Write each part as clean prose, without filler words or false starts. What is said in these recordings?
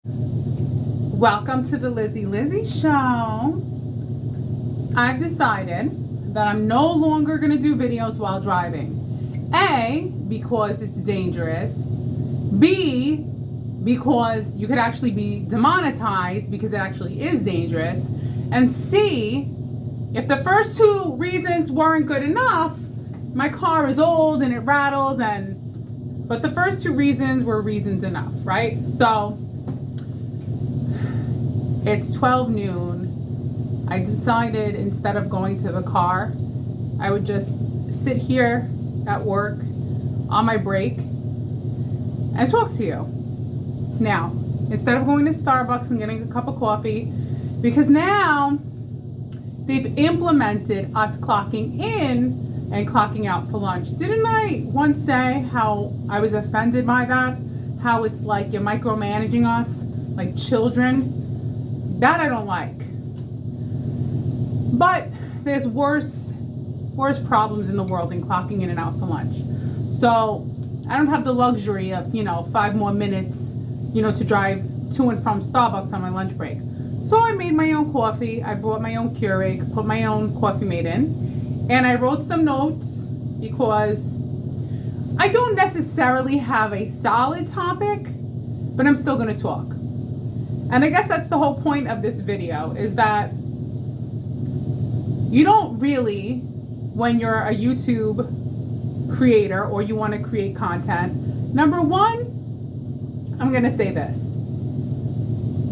Welcome to the Lizzy Show. I've decided that I'm no longer going to do videos while driving. A, because it's dangerous. B, because you could actually be demonetized because it actually is dangerous. And C, if the first two reasons weren't good enough, my car is old and it rattles, but the first two reasons were reasons enough, right? So it's 12 noon. I decided instead of going to the car, I would just sit here at work on my break and talk to you. Now, instead of going to Starbucks and getting a cup of coffee, because now they've implemented us clocking in and clocking out for lunch. Didn't I once say how I was offended by that? How it's like you're micromanaging us like children? That I don't like. But there's worse problems in the world than clocking in and out for lunch. So I don't have the luxury of, 5 more minutes, to drive to and from Starbucks on my lunch break. So I made my own coffee. I brought my own Keurig, put my own coffee mate in, and I wrote some notes because I don't necessarily have a solid topic, but I'm still going to talk. And I guess that's the whole point of this video, is that you don't really, when you're a YouTube creator or you want to create content, number one, I'm going to say this.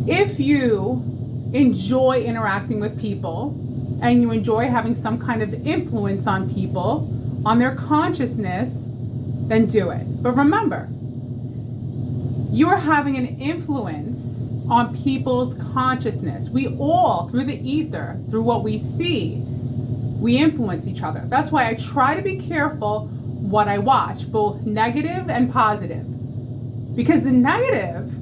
If you enjoy interacting with people and you enjoy having some kind of influence on people, on their consciousness, then do it. But remember, you are having an influence on people's consciousness. We all, through the ether, through what we see, we influence each other. That's why I try to be careful what I watch, both negative and positive. Because the negative,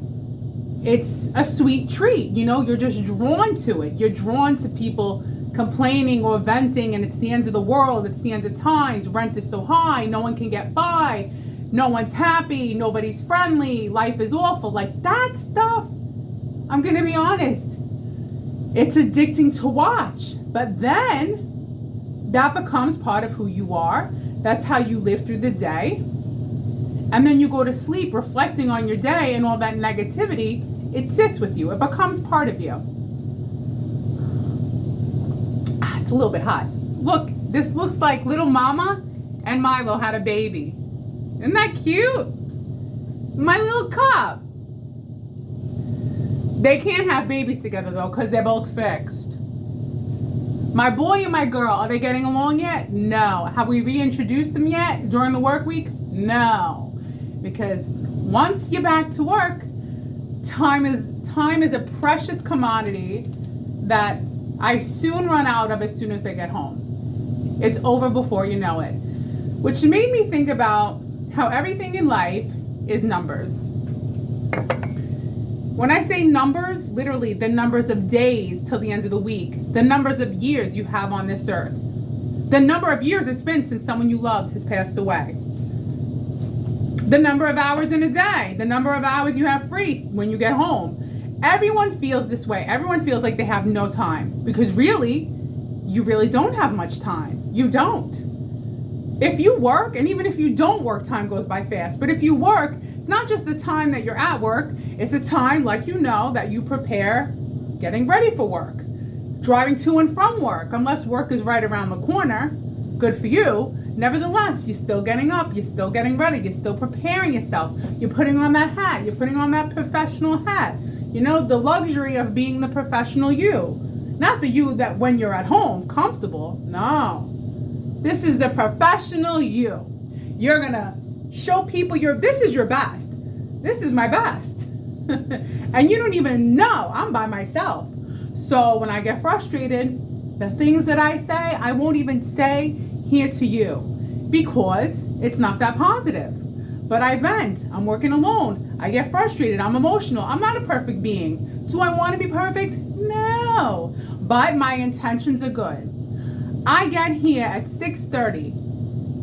it's a sweet treat. You're just drawn to it. You're drawn to people complaining or venting, and it's the end of the world, it's the end of times, rent is so high, no one can get by, no one's happy, nobody's friendly, life is awful. Like that stuff, I'm going to be honest, it's addicting to watch. But then that becomes part of who you are. That's how you live through the day. And then you go to sleep reflecting on your day, and all that negativity, it sits with you. It becomes part of you. It's a little bit hot. Look, this looks like little Mama and Milo had a baby. Isn't that cute? My little cup. They can't have babies together though, because they're both fixed. My boy and my girl, are they getting along yet? No. Have we reintroduced them yet during the work week? No. Because once you're back to work, time is a precious commodity that I soon run out of as soon as I get home. It's over before you know it. Which made me think about how everything in life is numbers. When I say numbers, literally the numbers of days till the end of the week, the numbers of years you have on this earth, the number of years it's been since someone you loved has passed away, the number of hours in a day, the number of hours you have free when you get home. Everyone feels this way. Everyone feels like they have no time, because really, you really don't have much time. You don't. If you work, and even if you don't work, time goes by fast. But if you work, it's not just the time that you're at work, it's the time, that you prepare getting ready for work, driving to and from work, unless work is right around the corner. Good for you. Nevertheless, you're still getting up, you're still getting ready, you're still preparing yourself. You're putting on that hat, you're putting on that professional hat. The luxury of being the professional you. Not the you that when you're at home, comfortable. No. This is the professional you. You're gonna show people this is your best. This is my best. And you don't even know I'm by myself. So when I get frustrated, the things that I say, I won't even say here to you because it's not that positive. But I vent. I'm working alone. I get frustrated. I'm emotional. I'm not a perfect being. Do I want to be perfect? No. But my intentions are good. I get here at 6:30.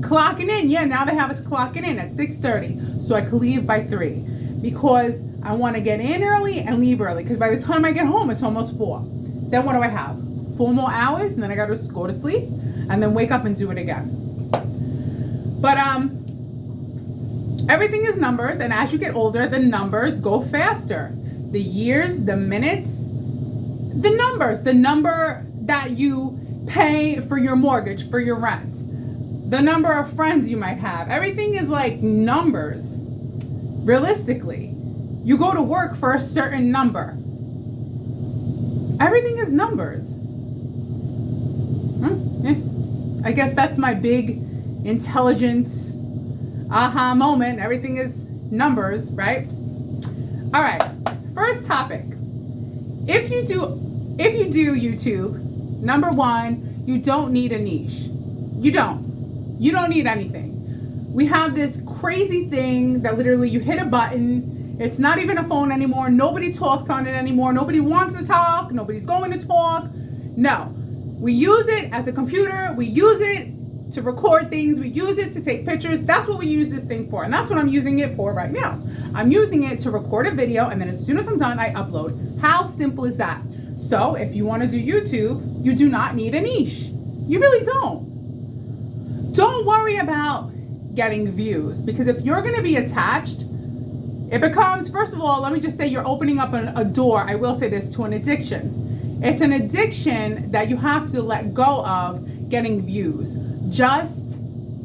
Clocking in. Yeah, now they have us clocking in at 6:30. So I could leave by 3. Because I want to get in early and leave early because by the time I get home, it's almost 4. Then what do I have? 4 more hours, and then I got to go to sleep and then wake up and do it again. But everything is numbers, and as you get older, the numbers go faster. The years, the minutes, the numbers, the number that you pay for your mortgage, for your rent, the number of friends you might have. Everything is like numbers. Realistically, you go to work for a certain number. Everything is numbers. I guess that's my big intelligence aha moment. Everything is numbers, right? All right, first topic. If you do YouTube, number one, you don't need a niche. You don't need anything. We have this crazy thing that literally you hit a button. It's not even a phone anymore. Nobody talks on it anymore. Nobody wants to talk. Nobody's going to talk. No, we use it as a computer. We use it to record things. We use it to take pictures. That's what we use this thing for. And that's what I'm using it for right now. I'm using it to record a video, and then as soon as I'm done, I upload. How simple is that? So if you want to do YouTube, you do not need a niche. You really don't. Don't worry about getting views, because if you're going to be attached, it becomes, first of all, let me just say you're opening up a door, I will say this, to an addiction. It's an addiction that you have to let go of getting views. Just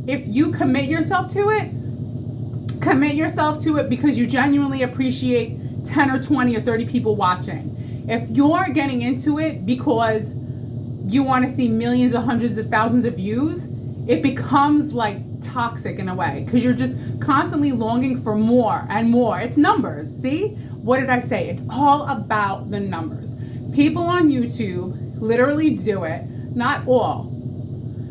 if you commit yourself to it because you genuinely appreciate 10 or 20 or 30 people watching. If you're getting into it because you want to see millions or hundreds of thousands of views, it becomes like toxic in a way, because you're just constantly longing for more and more. It's numbers. See? What did I say? It's all about the numbers. People on YouTube literally do it, not all,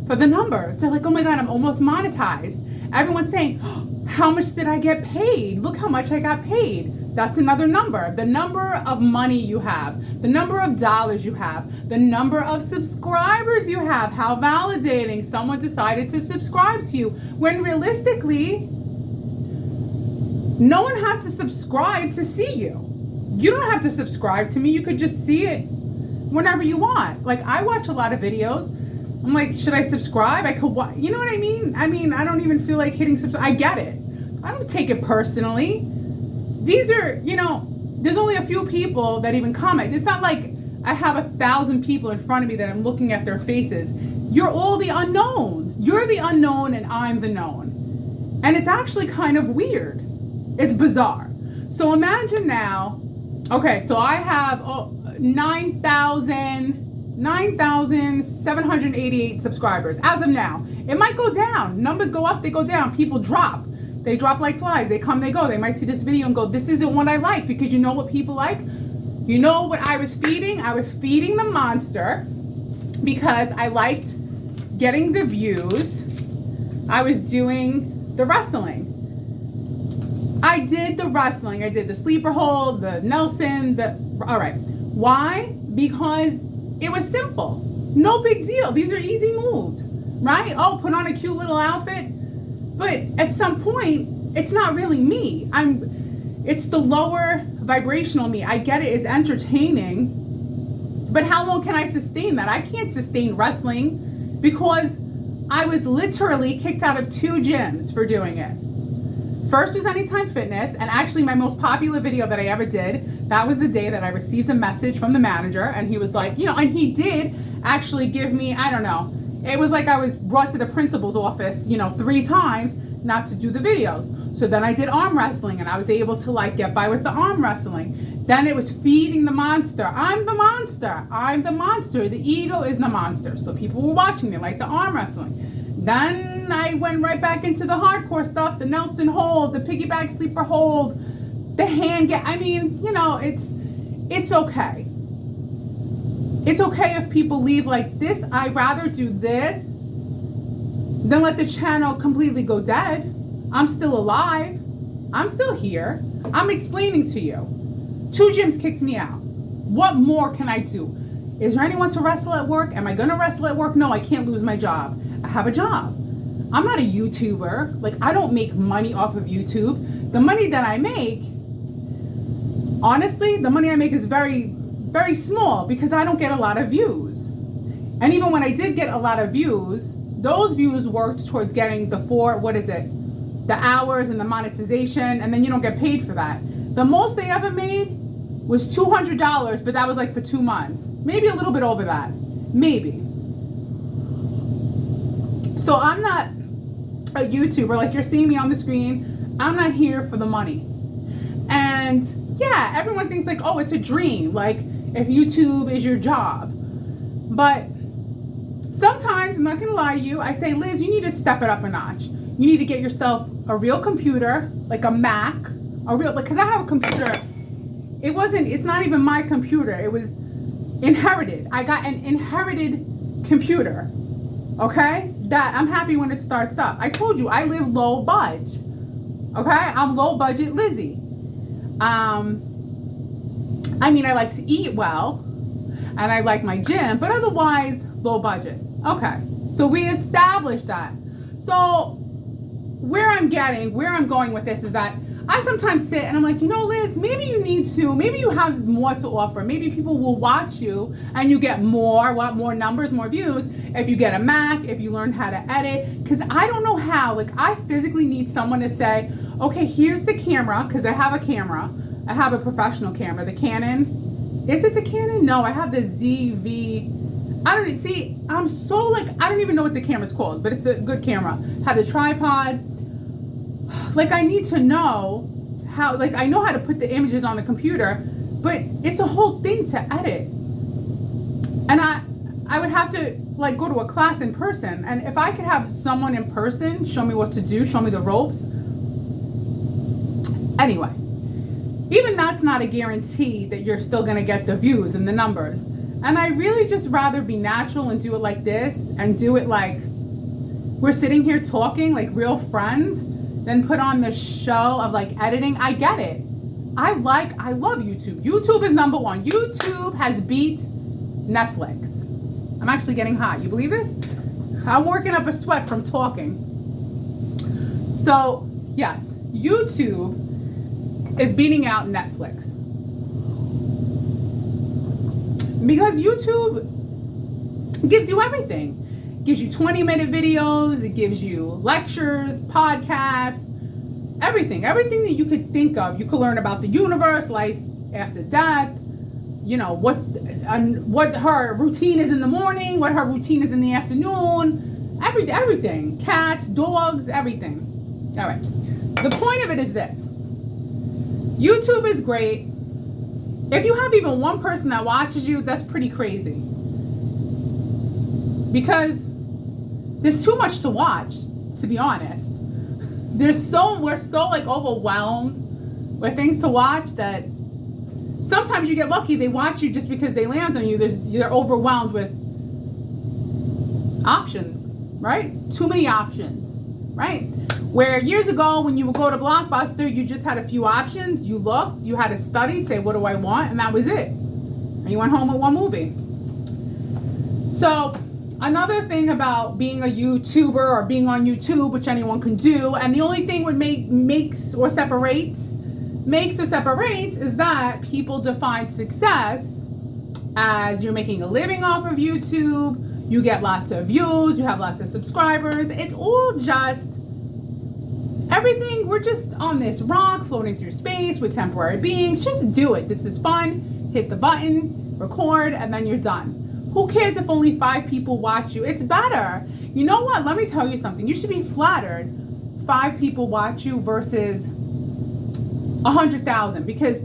for the numbers. They're like, oh my God, I'm almost monetized. Everyone's saying, oh, how much did I get paid? Look how much I got paid. That's another number. The number of money you have, the number of dollars you have, the number of subscribers you have. How validating. Someone decided to subscribe to you, when realistically, no one has to subscribe to see you. You don't have to subscribe to me. You could just see it whenever you want. Like, I watch a lot of videos. I'm like, should I subscribe? I could watch. You know what I mean? I don't even feel like hitting subscribe. I get it. I don't take it personally. These are, there's only a few people that even comment. It's not like I have 1,000 people in front of me that I'm looking at their faces. You're all the unknowns. You're the unknown and I'm the known. And it's actually kind of weird. It's bizarre. So imagine now, okay, so I have 9,788 subscribers as of now. It might go down. Numbers go up, they go down. People drop. They drop like flies. They come, they go. They might see this video and go, this isn't what I like, because you know what people like? You know what I was feeding? I was feeding the monster because I liked getting the views. I was doing the wrestling. I did the wrestling. I did the sleeper hold, the Nelson, all right. Why? Because it was simple. No big deal. These are easy moves, right? Oh, put on a cute little outfit. But at some point, it's not really me. It's the lower vibrational me. I get it. It's entertaining. But how long can I sustain that? I can't sustain wrestling because I was literally kicked out of 2 gyms for doing it. First was Anytime Fitness, and actually my most popular video that I ever did, that was the day that I received a message from the manager, and he was like, and he did actually give me, I don't know, it was like I was brought to the principal's office, 3 times not to do the videos. So then I did arm wrestling, and I was able to get by with the arm wrestling. Then it was feeding the monster. I'm the monster. I'm the monster. The ego is the monster. So people were watching me like the arm wrestling. Then I went right back into the hardcore stuff, the Nelson hold, the piggyback sleeper hold, the hand get. It's okay. It's okay if people leave like this. I'd rather do this than let the channel completely go dead. I'm still alive. I'm still here. I'm explaining to you. 2 gyms kicked me out. What more can I do? Is there anyone to wrestle at work? Am I going to wrestle at work? No, I can't lose my job. I have a job. I'm not a YouTuber. I don't make money off of YouTube. The money that I make honestly, the money I make is very, very small because I don't get a lot of views. And even when I did get a lot of views, those views worked towards getting the the hours and the monetization, and then you don't get paid for that. The most they ever made was $200, but that was like for 2 months. Maybe a little bit over that. Maybe. So I'm not a YouTuber, like you're seeing me on the screen. I'm not here for the money. And yeah, everyone thinks like, oh, it's a dream, like if YouTube is your job. But sometimes, I'm not gonna lie to you, I say, Liz, you need to step it up a notch. You need to get yourself a real computer, like a Mac, because I have a computer. It's not even my computer. It was inherited. I got an inherited computer, okay? That I'm happy when it starts up. I told you, I live low budge, okay? I'm low budget Lizzy. I mean, I like to eat well, and I like my gym, but otherwise, low budget. Okay, so we established that. So where I'm going with this is that I sometimes sit and I'm like, Liz, maybe you have more to offer. Maybe people will watch you and you get more numbers, more views if you get a Mac, if you learn how to edit. Because I don't know how, like I physically need someone to say, okay, here's the camera, because I have a camera. I have a professional camera, the Canon. Is it the Canon? No, I have the ZV. I don't see. I'm so like, I don't even know what the camera's called, but it's a good camera. Have the tripod. Like I need to know how, like I know how to put the images on the computer, but it's a whole thing to edit. And I would have to like go to a class in person. And if I could have someone in person show me what to do, show me the ropes. Anyway, even that's not a guarantee that you're still gonna get the views and the numbers. And I really just rather be natural and do it like this and do it like we're sitting here talking like real friends than put on the show of like editing. I get it. I love YouTube. YouTube is number one. YouTube has beat Netflix. I'm actually getting hot. You believe this? I'm working up a sweat from talking. So yes, YouTube is beating out Netflix. Because YouTube gives you everything. It gives you 20-minute videos, it gives you lectures, podcasts, everything that you could think of. You could learn about the universe, life after death, what her routine is in the morning, what her routine is in the afternoon, everything. Cats, dogs, everything. All right. The point of it is this. YouTube is great. If you have even one person that watches you, that's pretty crazy. Because there's too much to watch, to be honest. We're so like overwhelmed with things to watch that sometimes you get lucky they watch you just because they land on you. You're overwhelmed with options, right? Too many options, right? Where years ago when you would go to Blockbuster, you just had a few options. You looked, you had to study, say, what do I want? And that was it. And you went home with one movie. So another thing about being a YouTuber or being on YouTube, which anyone can do, and the only thing what makes or separates is that people define success as you're making a living off of YouTube, you get lots of views, you have lots of subscribers. It's all just everything. We're just on this rock floating through space with temporary beings. Just do it. This is fun. Hit the button, record, and then you're done. Who cares if only 5 people watch you? It's better. You know what? Let me tell you something. You should be flattered 5 people watch you versus 100,000, because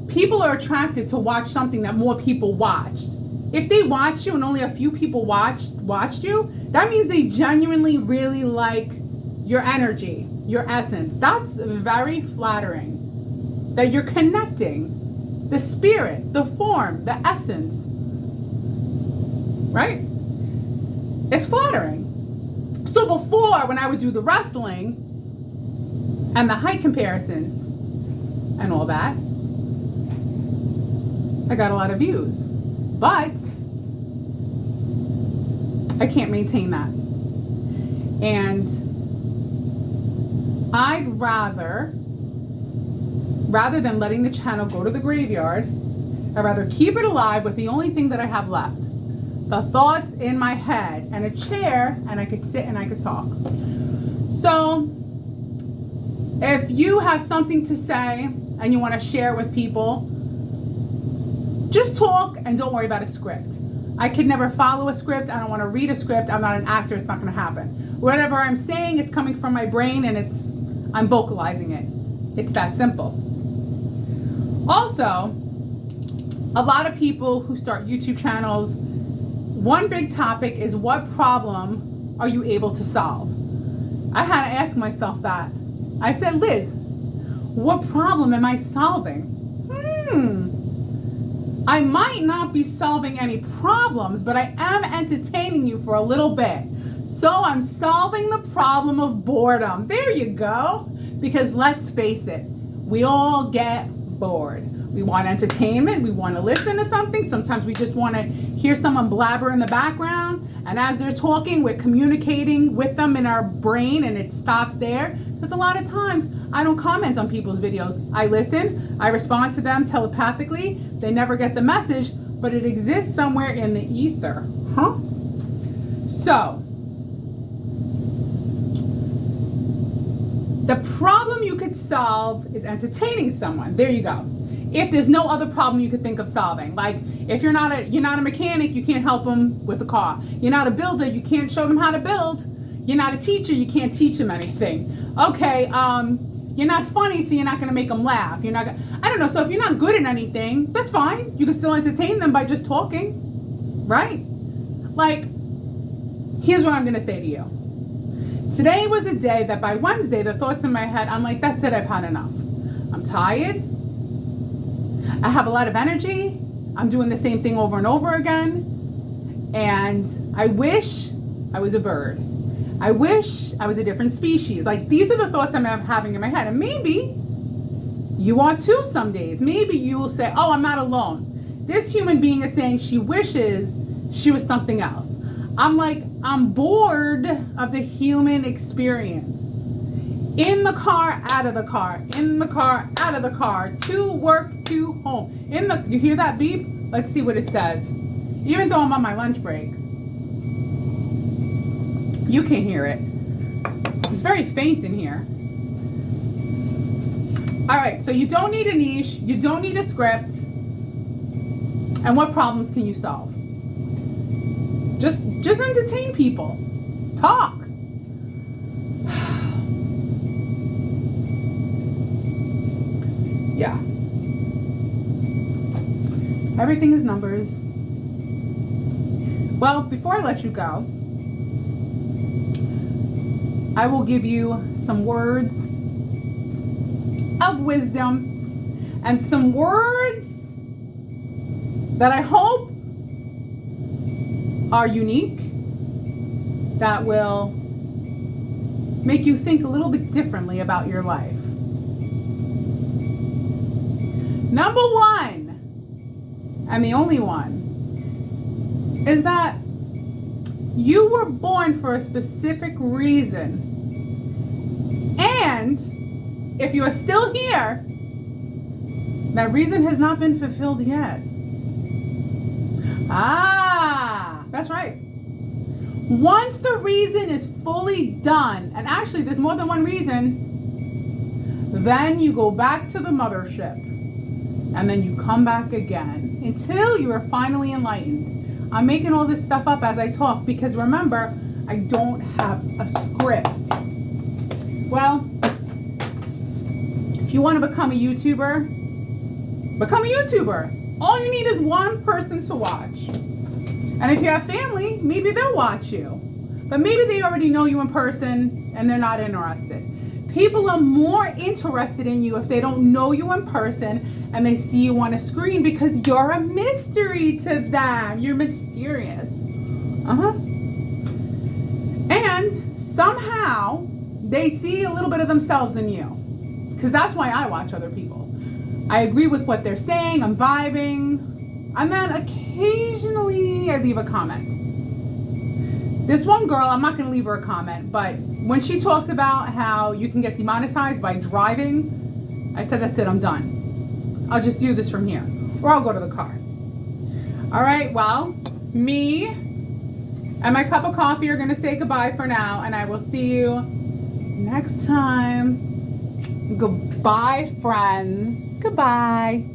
people are attracted to watch something that more people watched. If they watch you and only a few people watched you, that means they genuinely really like your energy, your essence. That's very flattering. That you're connecting the spirit, the form, the essence. Right? It's flattering. So before, when I would do the wrestling and the height comparisons and all that, I got a lot of views. But I can't maintain that. And I'd rather rather than letting the channel go to the graveyard, I'd rather keep it alive with the only thing that I have left. The thoughts in my head and a chair, and I could sit and I could talk. So if you have something to say and you want to share with people, just talk and don't worry about a script. I could never follow a script. I don't want to read a script. I'm not an actor. It's not going to happen. Whatever I'm saying is coming from my brain, and I'm vocalizing it. It's that simple. Also, a lot of people who start YouTube channels, one big topic is, what problem are you able to solve? I had to ask myself that. I said, Liz, what problem am I solving? I might not be solving any problems, but I am entertaining you for a little bit. So I'm solving the problem of boredom. There you go. Because let's face it, we all get bored. We want entertainment. We want to listen to something. Sometimes we just want to hear someone blabber in the background. And as they're talking, we're communicating with them in our brain, and it stops there. Because a lot of times I don't comment on people's videos. I listen, I respond to them telepathically. They never get the message, but it exists somewhere in the ether. So, the problem you could solve is entertaining someone. There you go. If there's no other problem you could think of solving, like if you're not a mechanic, you can't help them with a car. You're not a builder, you can't show them how to build. You're not a teacher, you can't teach them anything. Okay, you're not funny, so you're not gonna make them laugh. I don't know. So if you're not good at anything, that's fine. You can still entertain them by just talking, right? Like, here's what I'm gonna say to you. Today was a day that by Wednesday, the thoughts in my head, I'm like, that's it, I've had enough. I'm tired. I have a lot of energy. I'm doing the same thing over and over again. And I wish I was a bird. I wish I was a different species. Like, these are the thoughts I'm having in my head. And maybe you are too some days. Maybe you will say, oh, I'm not alone. This human being is saying she wishes she was something else. I'm like, I'm bored of the human experience. In the car, out of the car. In the car, out of the car. To work, to home. You hear that beep? Let's see what it says. Even though I'm on my lunch break. You can't hear it. It's very faint in here. All right, so you don't need a niche. You don't need a script. And what problems can you solve? Just entertain people. Talk. Yeah. Everything is numbers. Well, before I let you go, I will give you some words of wisdom and some words that I hope are unique, that will make you think a little bit differently about your life. Number one, and the only one, is that you were born for a specific reason. And if you are still here, that reason has not been fulfilled yet. That's right. Once the reason is fully done, and actually there's more than one reason, then you go back to the mothership. And then you come back again until you are finally enlightened. I'm making all this stuff up as I talk because remember, I don't have a script. Well, if you want to become a YouTuber, become a YouTuber. All you need is one person to watch. And if you have family, maybe they'll watch you. But maybe they already know you in person and they're not interested. People are more interested in you if they don't know you in person and they see you on a screen because you're a mystery to them. You're mysterious. And somehow they see a little bit of themselves in you. Because that's why I watch other people. I agree with what they're saying. I'm vibing. And then occasionally I leave a comment. This one girl, I'm not going to leave her a comment, but when she talked about how you can get demonetized by driving I said, that's it, I'm done. I'll just do this from here. Or I'll go to the car. All right, well, me and my cup of coffee are going to say goodbye for now, and I will see you next time. Goodbye, friends. Goodbye.